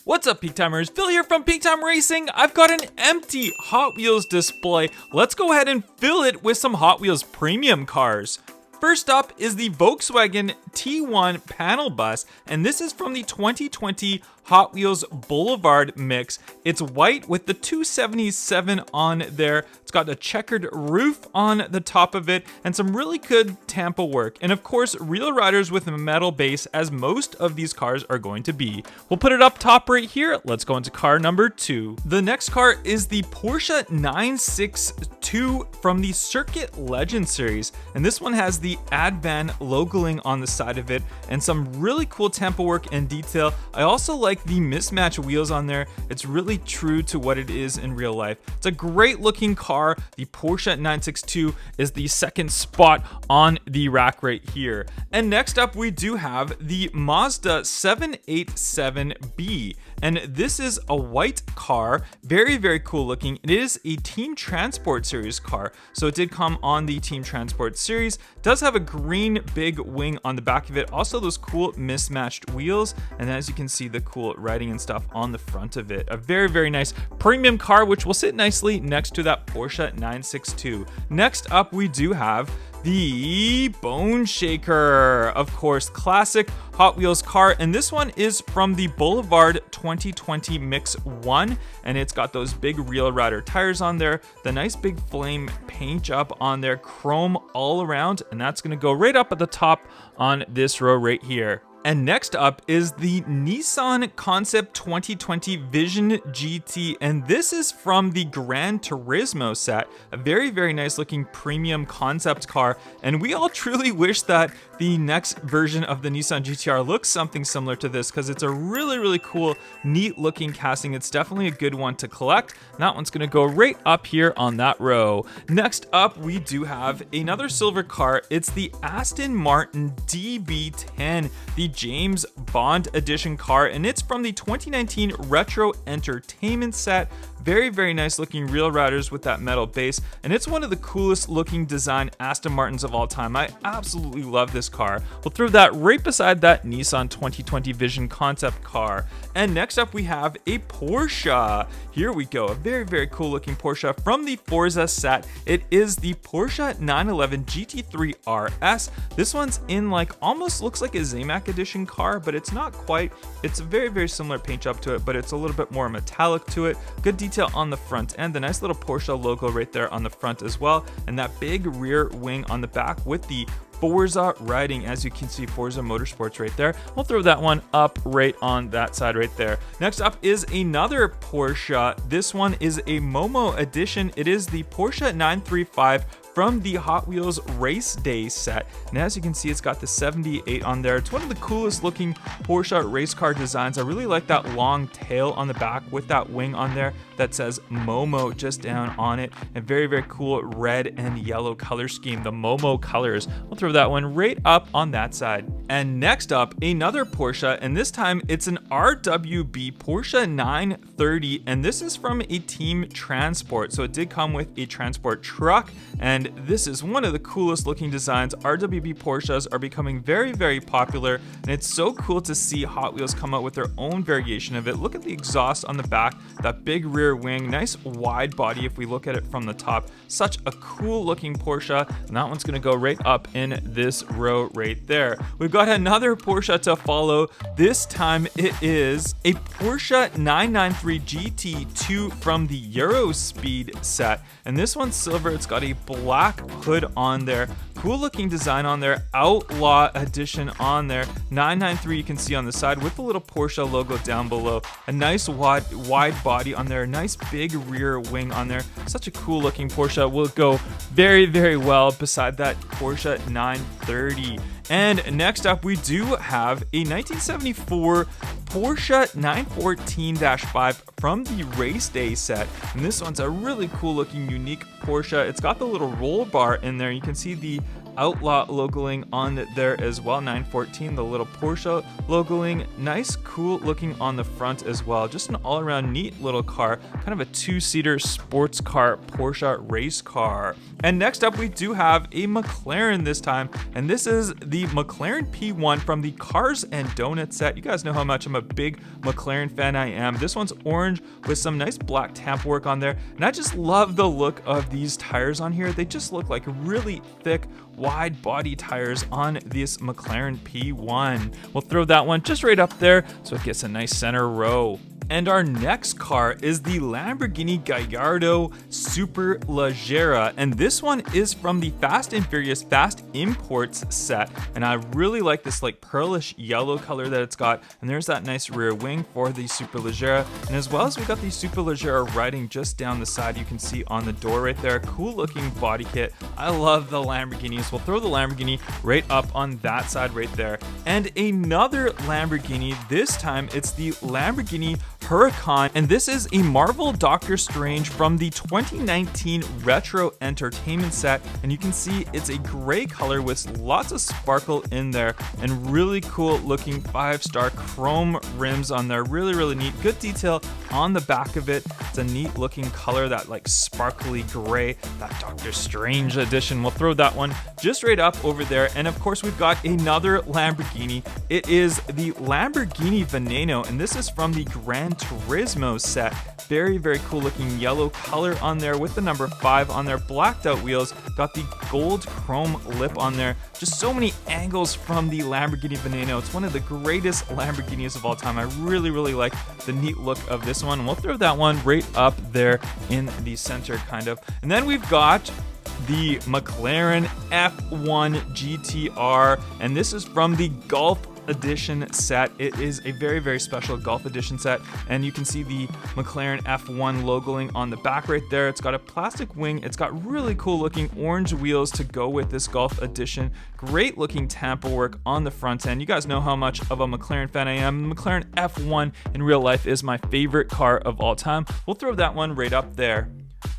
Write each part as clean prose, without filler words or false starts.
What's up, Peak Timers? Phil here from Peak Time Racing. I've got an empty Hot Wheels display. Let's go ahead and fill it with some Hot Wheels premium cars. First up is the Volkswagen T1 panel bus, and this is from the 2020 Hot Wheels Boulevard mix. It's white with the 277 on there. It's got a checkered roof on the top of it and some really good Tampa work. And of course, real riders with a metal base, as most of these cars are going to be. We'll put it up top right here. Let's go into car number 2. The next car is the Porsche 962 from the Circuit Legend series. And this one has the Advan logoing on the side of it and some really cool Tampa work and detail. I also like the mismatch wheels on there. It's really true to what it is in real life. It's a great looking car. The Porsche 962 is the second spot on the rack right here. And next up we do have the Mazda 787B. And this is a white car, very cool looking. It is a Team Transport series car, so it did come on the Team Transport series. It does have a green big wing on the back of it, also those cool mismatched wheels, and as you can see, the cool writing and stuff on the front of it. A very nice premium car, which will sit nicely next to that Porsche 962. Next up, we do have the Bone Shaker, of course, classic Hot Wheels car, and this one is from the Boulevard 2020 Mix 1, and it's got those big Real Rider tires on there, the nice big flame paint job on there, chrome all around, and that's going to go right up at the top on this row right here. And next up is the Nissan Concept 2020 Vision GT, and this is from the Gran Turismo set. A very nice looking premium concept car, and we all truly wish that the next version of the Nissan GTR looks something similar to this, because it's a really cool, neat looking casting. It's definitely a good one to collect. And that one's going to go right up here on that row. Next up, we do have another silver car. It's the Aston Martin DB10, the James Bond edition car, and it's from the 2019 Retro Entertainment set. Very nice looking Real Riders with that metal base, and it's one of the coolest looking design Aston Martins of all time. I absolutely love this car. We'll throw that right beside that Nissan 2020 Vision concept car. And next up we have a Porsche. Here we go, a very cool looking Porsche from the Forza set. It is the Porsche 911 GT3 RS. This one's in like, almost looks like a Zamac edition car, but it's not quite. It's a very similar paint job to it, but it's a little bit more metallic to it. Good detail on the front end, the nice little Porsche logo right there on the front as well, and that big rear wing on the back with the Forza writing, as you can see, Forza Motorsports right there. We'll throw that one up right on that side right there. Next up is another Porsche. This one is a Momo edition. It is the Porsche 935 from the Hot Wheels Race Day set, and as you can see, it's got the 78 on there. It's one of the coolest looking Porsche race car designs. I really like that long tail on the back with that wing on there that says Momo just down on it, and very cool red and yellow color scheme, the Momo colors. We'll throw that one right up on that side. And next up, another Porsche, and this time it's an RWB Porsche 930, and this is from a Team Transport, so it did come with a transport truck, and this is one of the coolest looking designs. RWB Porsches are becoming very popular, and it's so cool to see Hot Wheels come out with their own variation of it. Look at the exhaust on the back, that big rear wing, nice wide body if we look at it from the top. Such a cool looking Porsche, and that one's gonna go right up in this row right there. We've got another Porsche to follow. This time it is a Porsche 993 GT2 from the Eurospeed set, and this one's silver. It's got a black hood on there, cool looking design on there, Outlaw edition on there. 993 you can see on the side with the little Porsche logo down below. A nice wide body on there, nice big rear wing on there. Such a cool looking Porsche. Will go very well beside that Porsche 930. And next up we do have a 1974 Porsche 914-5 from the Race Day set, and this one's a really cool looking unique Porsche. It's got the little roll bar in there. You can see the Outlaw logoing on there as well. 914, the little Porsche logoing. Nice, cool looking on the front as well. Just an all-around neat little car, kind of a two-seater sports car Porsche race car. And next up, we do have a McLaren this time, and this is the McLaren P1 from the Cars and Donuts set. You guys know how much I'm a big McLaren fan I am. This one's orange with some nice black tamp work on there, and I just love the look of these tires on here. They just look like really thick, wide body tires on this McLaren P1. We'll throw that one just right up there so it gets a nice center row. And our next car is the Lamborghini Gallardo Superleggera, and this one is from the Fast and Furious Fast Imports set, and I really like this like pearlish yellow color that it's got, and there's that nice rear wing for the Superleggera, and as well as we got the Superleggera riding just down the side. You can see on the door right there, cool looking body kit. I love the Lamborghinis. We'll throw the Lamborghini right up on that side right there. And another Lamborghini, this time it's the Lamborghini Huracan, and this is a Marvel Doctor Strange from the 2019 Retro Entertainment set, and you can see it's a gray color with lots of sparkle in there and really cool looking 5-star chrome rims on there. Really neat. Good detail on the back of it. It's a neat looking color, that like sparkly gray, that Doctor Strange edition. We'll throw that one just right up over there. And of course, we've got another Lamborghini. It is the Lamborghini Veneno, and this is from the Gran Turismo set. Very cool looking yellow color on there with the number 5 on there. Blacked out wheels, got the gold chrome lip on there. Just so many angles from the Lamborghini Veneno. It's one of the greatest Lamborghinis of all time. I really like the neat look of this one. We'll throw that one right up there in the center kind of. And then we've got the McLaren F1 GTR, and this is from the Golf Edition set. It is a very special Golf Edition set, and you can see the McLaren F1 logoing on the back right there. It's got a plastic wing. It's got really cool looking orange wheels to go with this Golf Edition. Great looking tamper work on the front end. You guys know how much of a McLaren fan I am. The McLaren F1 in real life is my favorite car of all time. We'll throw that one right up there.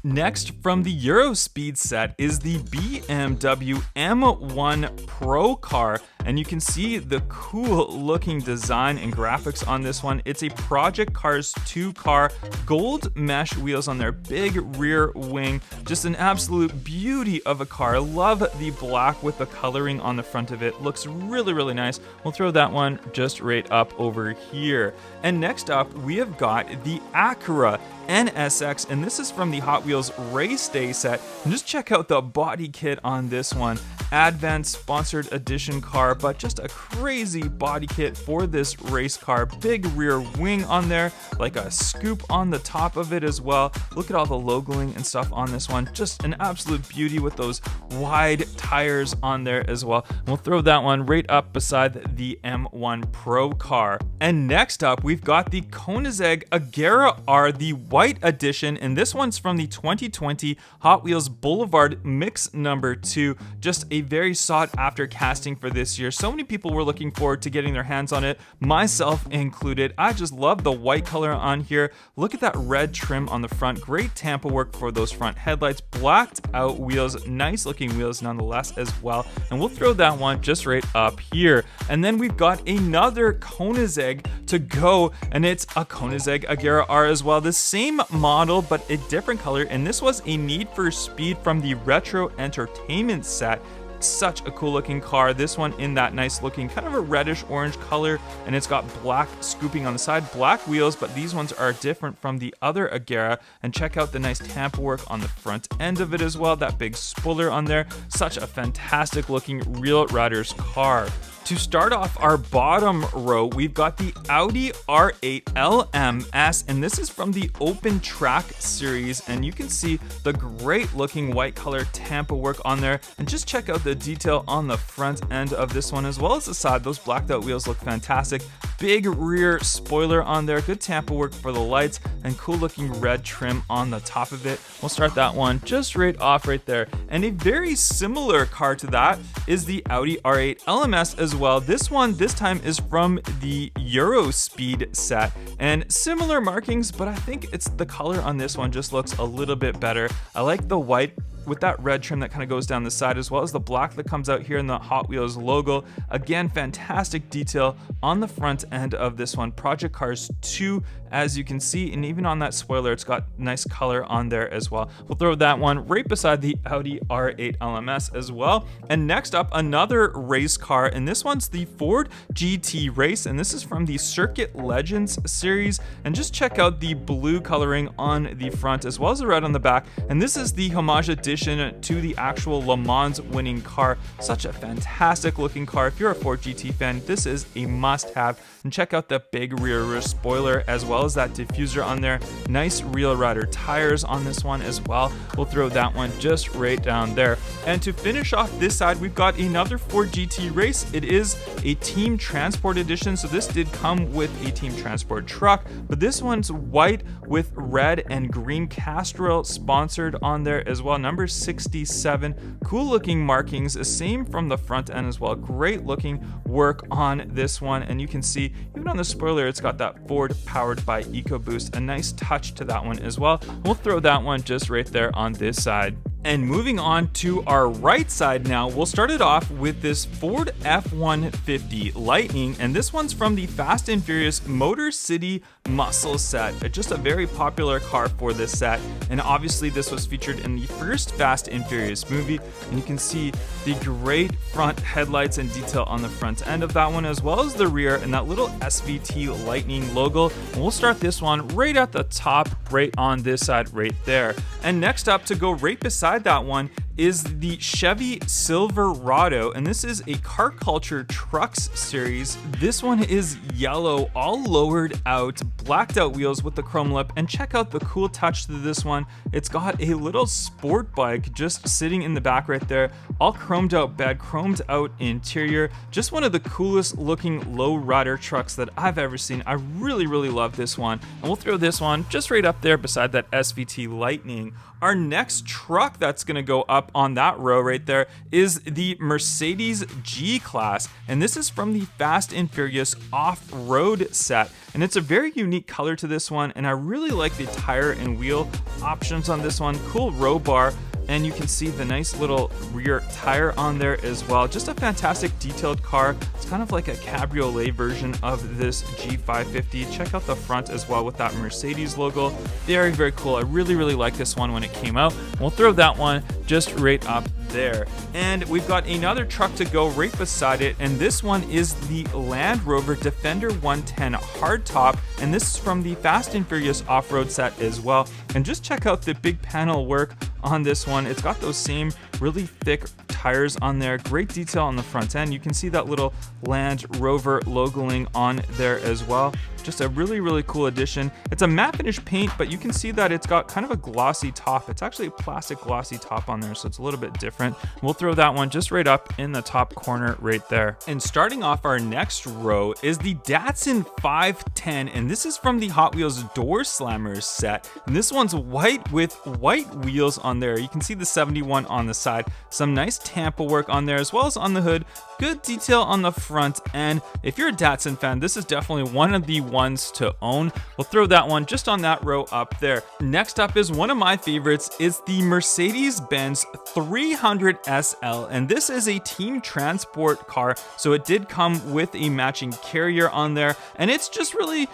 Next, from the Euro Speed set is the BMW M1 PROCAR, and you can see the cool looking design and graphics on this one. It's a Project Cars 2 car, gold mesh wheels on their big rear wing. Just an absolute beauty of a car. Love the black with the coloring on the front of it. Looks really nice. We'll throw that one just right up over here. And next up, we have got the ACURA NSX, and this is from the Hot Wheels Race Day set. And just check out the body kit on this one. Advent sponsored edition car, but just a crazy body kit for this race car. Big rear wing on there, like a scoop on the top of it as well. Look at all the logoing and stuff on this one. Just an absolute beauty with those wide tires on there as well. And we'll throw that one right up beside the M1 Pro car. And next up, we've got the Koenigsegg Agera R, the white edition, and this one's from the 2020 Hot Wheels Boulevard Mix number 2. Just a very sought after casting for this year. So many people were looking forward to getting their hands on it, myself included. I just love the white color on here. Look at that red trim on the front. Great tamper work for those front headlights. Blacked out wheels, nice looking wheels nonetheless as well. And we'll throw that one just right up here. And then we've got another Koenigsegg to go, and it's a Koenigsegg Agera R as well. The same model, but a different color. And this was a Need for Speed from the Retro Entertainment set. Such a cool looking car. This one in that nice looking kind of a reddish orange color, and it's got black scooping on the side, black wheels, but these ones are different from the other Agera. And check out the nice tamper work on the front end of it as well. That big spoiler on there. Such a fantastic looking real riders car. To start off our bottom row, we've got the Audi R8 LMS, and this is from the Open Track series, and you can see the great looking white color tamper work on there. And just check out the detail on the front end of this one as well as the side. Those blacked out wheels look fantastic. Big rear spoiler on there, good tamper work for the lights, and cool looking red trim on the top of it. We'll start that one just right off right there. And a very similar car to that is the Audi R8 LMS as well. This one this time is from the Euro Speed set, and similar markings, but I think it's the color on this one just looks a little bit better. I like the white with that red trim that kind of goes down the side, as well as the black that comes out here in the Hot Wheels logo. Again, fantastic detail on the front end of this one. Project Cars 2, as you can see, and even on that spoiler, it's got nice color on there as well. We'll throw that one right beside the Audi R8 LMS as well. And next up, another race car, and this one's the Ford GT Race, and this is from the Circuit Legends series. And just check out the blue coloring on the front as well as the red on the back. And this is the homage edition to the actual Le Mans winning car. Such a fantastic looking car. If you're a Ford GT fan, this is a must-have. And check out the big rear spoiler as well as that diffuser on there. Nice Real Rider tires on this one as well. We'll throw that one just right down there. And to finish off this side, we've got another Ford GT Race. It is a Team Transport edition, so this did come with a Team Transport truck, but this one's white with red and green Castrol sponsored on there as well. Number 67. Cool looking markings, same from the front end as well. Great looking work on this one, and you can see even on the spoiler, it's got that Ford powered by EcoBoost. A nice touch to that one as well. We'll throw that one just right there on this side. And moving on to our right side now, we'll start it off with this Ford F-150 Lightning, and this one's from the Fast and Furious Motor City Muscle set. Just a very popular car for this set, and obviously this was featured in the first Fast and Furious movie, and you can see the great front headlights and detail on the front end of that one, as well as the rear and that little SVT Lightning logo. And we'll start this one right at the top, right on this side right there. And next up, to go right beside that one, is the Chevy Silverado, and this is a Car Culture Trucks series. This one is yellow, all lowered out, blacked out wheels with the chrome lip, and check out the cool touch to this one. It's got a little sport bike just sitting in the back right there, all chromed out bed, chromed out interior. Just one of the coolest looking low rider trucks that I've ever seen. I really love this one, and we'll throw this one just right up there beside that SVT Lightning. Our next truck that's going to go up on that row right there is the Mercedes G-Class, and this is from the Fast and Furious Off-Road set, and it's a very unique color to this one, and I really like the tire and wheel options on this one. Cool row bar, and you can see the nice little rear tire on there as well. Just a fantastic detailed car. It's kind of like a cabriolet version of this G550. Check out the front as well with that Mercedes logo. Very cool. I really like this one when it came out. We'll throw that one just right up there. And we've got another truck to go right beside it, and this one is the Land Rover Defender 110 hardtop, and this is from the Fast and Furious off-road set as well. And just check out the big panel work on this one. It's got those same really thick tires on there. Great detail on the front end. You can see that little Land Rover logoing on there as well. Just a really cool addition. It's a matte finish paint, but you can see that it's got kind of a glossy top. It's actually a plastic glossy top on there, so it's a little bit different. We'll throw that one just right up in the top corner right there. And starting off our next row is the Datsun 510, and this is from the Hot Wheels Door Slammers set. And this one's white with white wheels on there. You can see the 71 on the side. Some nice Tampa work on there as well as on the hood. Good detail on the front end. If you're a Datsun fan, this is definitely one of the ones to own. We'll throw that one just on that row up there. Next up is one of my favorites, is the Mercedes-Benz 300 SL, and this is a Team Transport car, so it did come with a matching carrier on there, and it's just really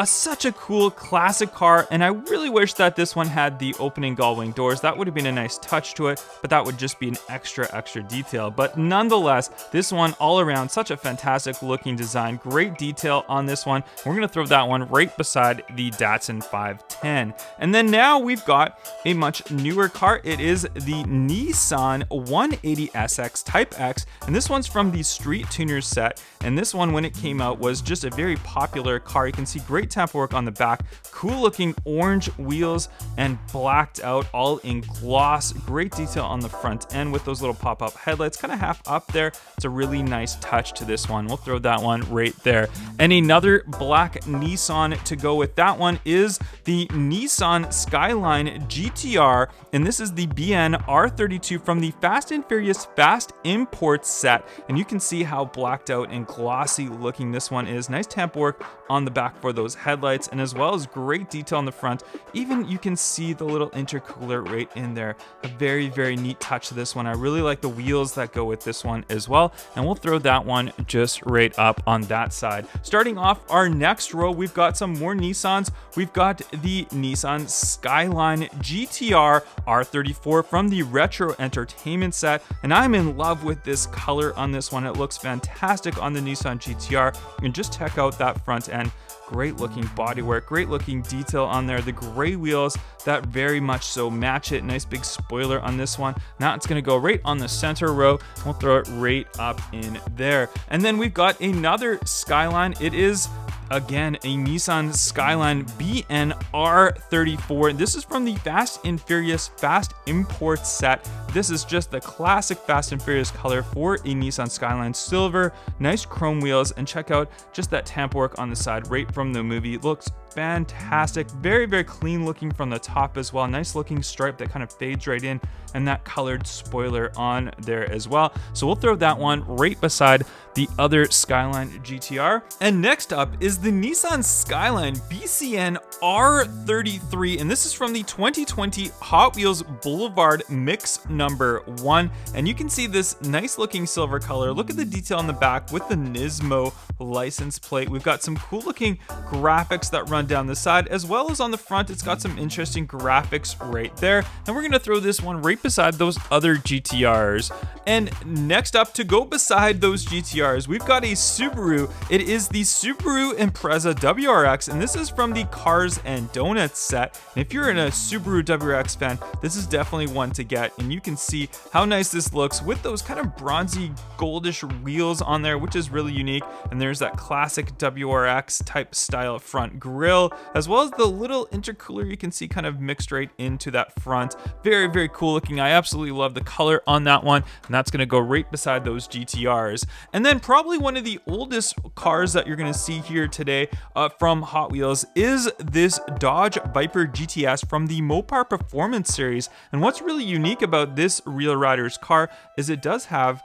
such a cool classic car, and I really wish that this one had the opening gull-wing doors. That would have been a nice touch to it, but that would just be an extra detail. But nonetheless, this one all around, such a fantastic looking design, great detail on this one. We're gonna throw that one right beside the Datsun 510. And then now we've got a much newer car. It is the Nissan 180SX Type X, and this one's from the Street Tuners set. And this one, when it came out, was just a very popular car. You can see great Tampa work on the back, cool looking orange wheels and blacked out, all in gloss. Great detail on the front end with those little pop-up headlights, kind of half up there. It's a really nice touch to this one. We'll throw that one right there. And another black Nissan to go with that one is the Nissan Skyline GTR, and this is the BNR32 from the Fast and Furious Fast Imports set. And you can see how blacked out and glossy looking this one is. Nice Tampa work on the back for the those headlights, and as well as great detail on the front. Even you can see the little intercooler right in there. A very, very neat touch to this one. I really like the wheels that go with this one as well, and we'll throw that one just right up on that side. Starting off our next row, we've got some more Nissans. We've got the Nissan Skyline GTR R34 from the Retro Entertainment set, and I'm in love with this color on this one. It looks fantastic on the Nissan GTR, and just check out that front end. Great looking bodywork, great looking detail on there. The gray wheels that very much so match it. Nice big spoiler on this one. Now it's gonna go right on the center row. We'll throw it right up in there. And then we've got another Skyline. It is again a Nissan Skyline BNR34. This is from the Fast and Furious Fast Import set. This is just the classic Fast and Furious color for a Nissan Skyline silver. Nice chrome wheels, and check out just that tamper work on the side right from the movie. It looks fantastic. Very, very clean looking from the top as well. Nice looking stripe that kind of fades right in, and that colored spoiler on there as well. So we'll throw that one right beside the other Skyline GTR. And next up is the Nissan Skyline BCN R33, and this is from the 2020 Hot Wheels Boulevard Mix number 1. And you can see this nice looking silver color. Look at the detail on the back with the Nismo license plate. We've got some cool looking graphics that run down the side, as well as on the front. It's got some interesting graphics right there, and we're gonna throw this one right beside those other GTRs. And next up, to go beside those GTRs, we've got a Subaru. It is the Subaru Impreza WRX, and this is from the Cars and Donuts set. And if you're a Subaru WRX fan, this is definitely one to get, and you can see how nice this looks with those kind of bronzy goldish wheels on there, which is really unique. And there's that classic WRX type style front grille, as well as the little intercooler you can see kind of mixed right into that front. Very, very cool looking. I absolutely love the color on that one, and that's going to go right beside those GTRs. And then probably one of the oldest cars that you're going to see here today from Hot Wheels is this Dodge Viper GTS from the MOPAR Performance Series. And what's really unique about this Real Riders car is it does have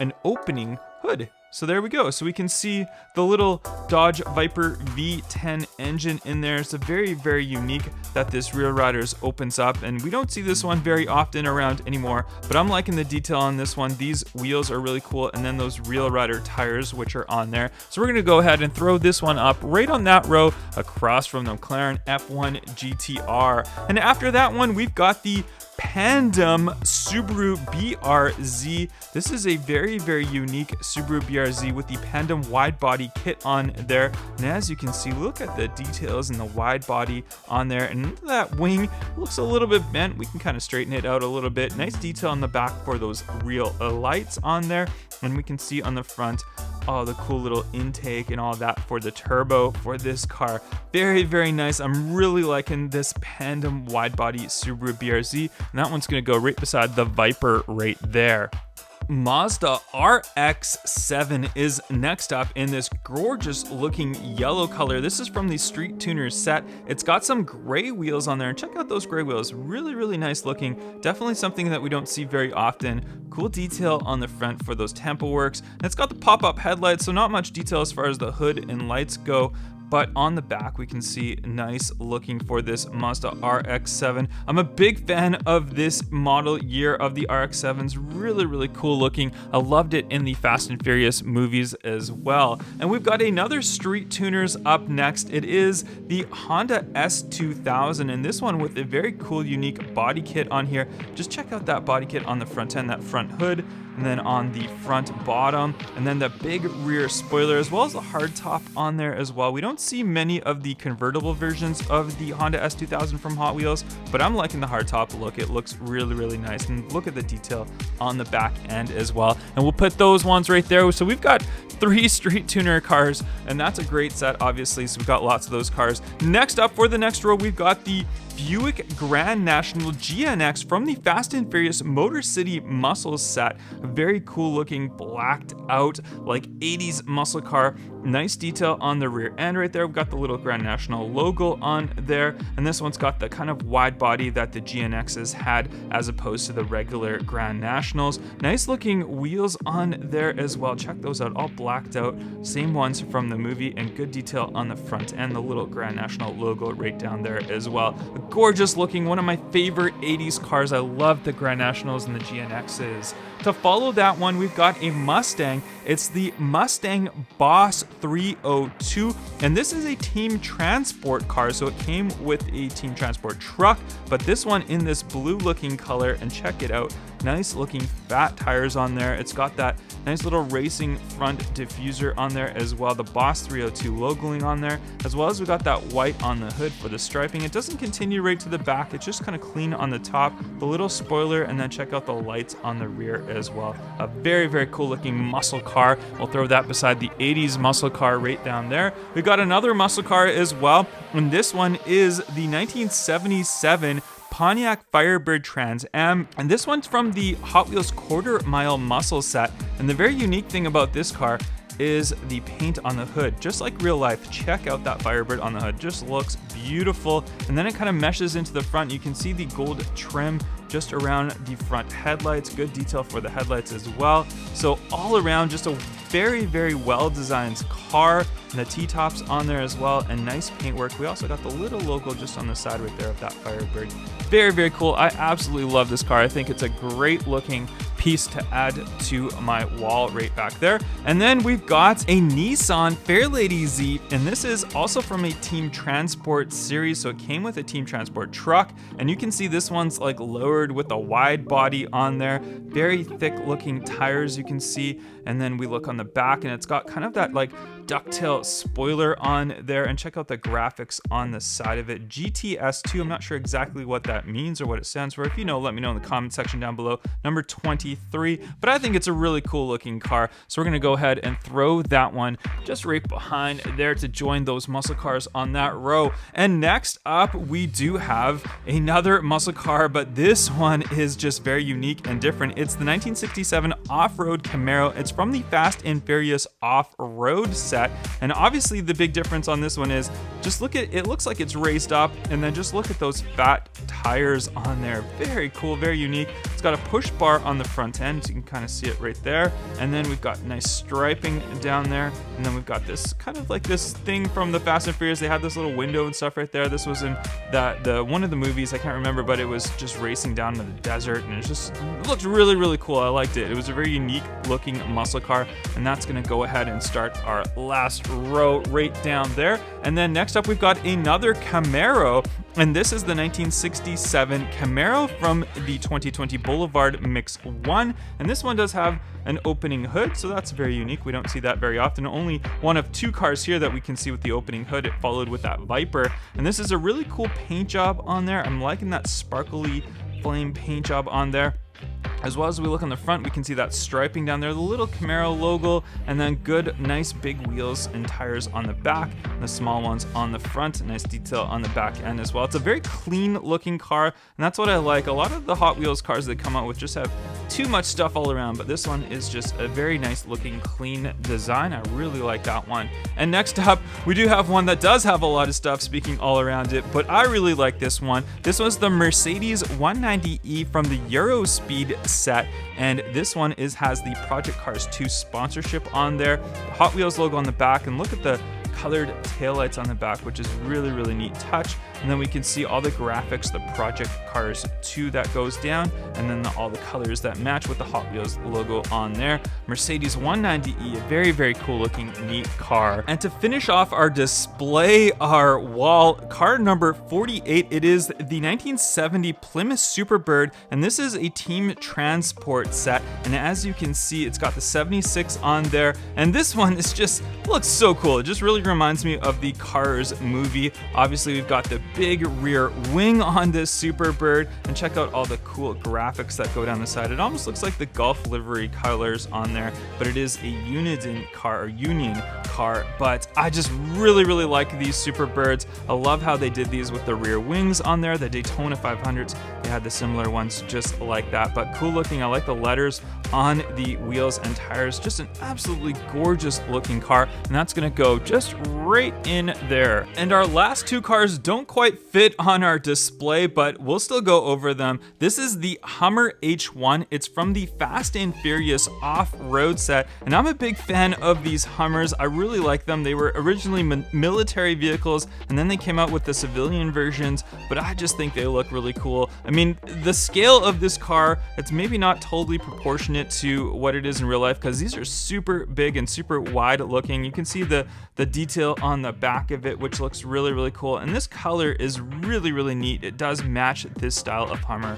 an opening hood. So there we go. So we can see the little Dodge Viper V10 engine in there. It's a very, very unique that this Real Riders opens up, and we don't see this one very often around anymore, but I'm liking the detail on this one. These wheels are really cool, and then those Real Rider tires which are on there. So we're gonna go ahead and throw this one up right on that row across from the McLaren F1 GTR. And after that one, we've got the PANDEM Subaru BRZ. This is a very, very unique Subaru BRZ with the PANDEM wide body kit on there. And as you can see, look at the details in the wide body on there. And that wing looks a little bit bent. We can kind of straighten it out a little bit. Nice detail on the back for those real lights on there. And we can see on the front, oh, the cool little intake and all that for the turbo for this car. Very, very nice. I'm really liking this PANDEM wide body Subaru BRZ, and that one's gonna go right beside the Viper right there. Mazda RX-7 is next up in this gorgeous looking yellow color. This is from the Street Tuners set. It's got some gray wheels on there, and check out those gray wheels. Really, really nice looking. Definitely something that we don't see very often. Cool detail on the front for those tempo works. And it's got the pop-up headlights, so not much detail as far as the hood and lights go. But on the back, we can see nice looking for this Mazda RX-7. I'm a big fan of this model year of the RX-7s. Really, really cool looking. I loved it in the Fast and Furious movies as well. And we've got another Street Tuners up next. It is the Honda S2000, and this one with a very cool, unique body kit on here. Just check out that body kit on the front end, that front hood, and then on the front bottom, and then the big rear spoiler, as well as the hard top on there as well. We don't see many of the convertible versions of the Honda S2000 from Hot Wheels, but I'm liking the hard top look. It looks really, really nice, and look at the detail on the back end as well. And we'll put those ones right there. So we've got 3 Street Tuner cars, and that's a great set, obviously, so we've got lots of those cars. Next up for the next row, we've got the Buick Grand National GNX from the Fast and Furious Motor City Muscle set. A Very cool looking, blacked out, like 80s muscle car. Nice detail on the rear end right there. We've got the little Grand National logo on there, and this one's got the kind of wide body that the GNXs had as opposed to the regular Grand Nationals. Nice looking wheels on there as well. Check those out, all blacked out, same ones from the movie, and good detail on the front end, the little Grand National logo right down there as well. A gorgeous looking, one of my favorite 80s cars. I love the Grand Nationals and the GNXs. To follow that one, we've got a Mustang. It's the Mustang Boss 302, and this is a team transport car, so it came with a team transport truck, but this one in this blue looking color, and check it out. Nice looking fat tires on there. It's got that nice little racing front diffuser on there as well. The Boss 302 logoing on there, as well as we got that white on the hood for the striping. It doesn't continue right to the back. It's just kind of clean on the top, the little spoiler, and then check out the lights on the rear as well. A very, very cool looking muscle car. We'll throw that beside the 80s muscle car right down there. We got another muscle car as well, and this one is the 1977 Pontiac Firebird Trans Am, and this one's from the Hot Wheels quarter mile muscle set. And the very unique thing about this car is the paint on the hood, just like real life. Check out that Firebird on the hood, just looks beautiful. And then it kind of meshes into the front. You can see the gold trim just around the front headlights, good detail for the headlights as well. So all around, just a very, very well designed car, and the T-tops on there as well, and nice paintwork. We also got the little logo just on the side right there of that Firebird. Very, very cool. I absolutely love this car. I think it's a great looking piece to add to my wall right back there. And then we've got a Nissan Fairlady Z, and this is also from a Team Transport series. So it came with a Team Transport truck, and you can see this one's like lowered with a wide body on there. Very thick looking tires you can see. And then we look on the back, and it's got kind of that like ducktail spoiler on there, and check out the graphics on the side of it. GTS2, I'm not sure exactly what that means or what it stands for. If you know, let me know in the comment section down below. Number 23, but I think it's a really cool looking car, so we're gonna go ahead and throw that one just right behind there to join those muscle cars on that row. And next up, we do have another muscle car, but this one is just very unique and different. It's the 1967 off-road Camaro. It's from the Fast and Furious off-road set, and obviously the big difference on this one is just look at it. Looks like it's raised up, and then just look at those fat tires on there. Very cool, very unique. It's got a push bar on the front end, so you can kind of see it right there, and then we've got nice striping down there, and then we've got this kind of like this thing from the Fast and Furious. They had this little window and stuff right there. This was in the one of the movies, I can't remember, but it was just racing down in the desert, and it looked really, really cool. I liked it. It was a very unique looking muscle car, and that's gonna go ahead and start our last row right down there. And then next up, we've got another Camaro, and this is the 1967 Camaro from the 2020 Boulevard Mix 1, and this one does have an opening hood, so that's very unique. We don't see that very often. Only one of two cars here that we can see with the opening hood. It followed with that Viper, and this is a really cool paint job on there. I'm liking that sparkly flame paint job on there. As well as we look on the front, we can see that striping down there, the little Camaro logo, and then good, nice big wheels and tires on the back, and the small ones on the front. Nice detail on the back end as well. It's a very clean looking car, and that's what I like. A lot of the Hot Wheels cars they come out with just have too much stuff all around, but this one is just a very nice looking, clean design. I really like that one. And next up, we do have one that does have a lot of stuff speaking all around it, but I really like this one. This was the Mercedes 190E from the Eurospeed set, and this one has the Project Cars 2 sponsorship on there, the Hot Wheels logo on the back, and look at the colored taillights on the back, which is really, really neat touch. And then we can see all the graphics, the Project Cars 2 that goes down, and then all the colors that match with the Hot Wheels logo on there. Mercedes 190E, a very, very cool looking, neat car. And to finish off our display, our wall, car number 48, it is the 1970 Plymouth Superbird, and this is a Team Transport set. And as you can see, it's got the 76 on there, and this one is just looks so cool. It just really reminds me of the Cars movie. Obviously, we've got the big rear wing on this Superbird, and check out all the cool graphics that go down the side. It almost looks like the Gulf livery colors on there, but it is a Union car. But I just really, really like these Superbirds. I love how they did these with the rear wings on there. The Daytona 500s they had the similar ones just like that, but cool looking. I like the letters on the wheels and tires. Just an absolutely gorgeous looking car, and that's gonna go just right in there. And our last two cars don't quite fit on our display, but we'll still go over them. This is the Hummer H1. It's from the Fast and Furious off-road set, and I'm a big fan of these Hummers. I really like them. They were originally military vehicles, and then they came out with the civilian versions, but I just think they look really cool. I mean, the scale of this car, it's maybe not totally proportionate to what it is in real life, because these are super big and super wide looking. You can see the detail on the back of it, which looks really, really cool. And this color is really, really neat. It does match this style of Hummer.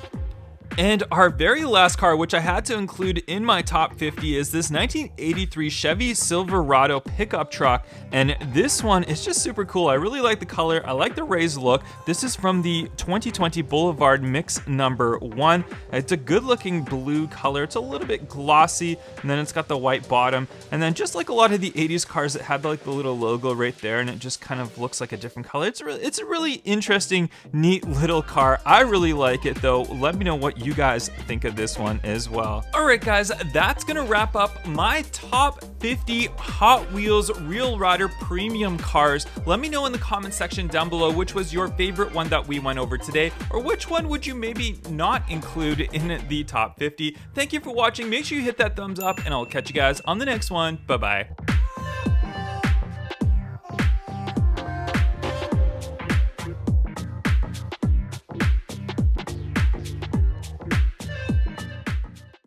And our very last car, which I had to include in my top 50, is this 1983 Chevy Silverado pickup truck. And this one is just super cool. I really like the color. I like the raised look. This is from the 2020 Boulevard Mix number 1. It's a good looking blue color. It's a little bit glossy, and then it's got the white bottom. And then just like a lot of the 80s cars, it had like the little logo right there, and it just kind of looks like a different color. It's a really interesting, neat little car. I really like it though. Let me know what you guys think of this one as well. All right, guys, that's gonna wrap up my top 50 Hot Wheels Real Rider premium cars. Let me know in the comment section down below which was your favorite one that we went over today, or which one would you maybe not include in the top 50. Thank you for watching. Make sure you hit that thumbs up, and I'll catch you guys on the next one. Bye bye.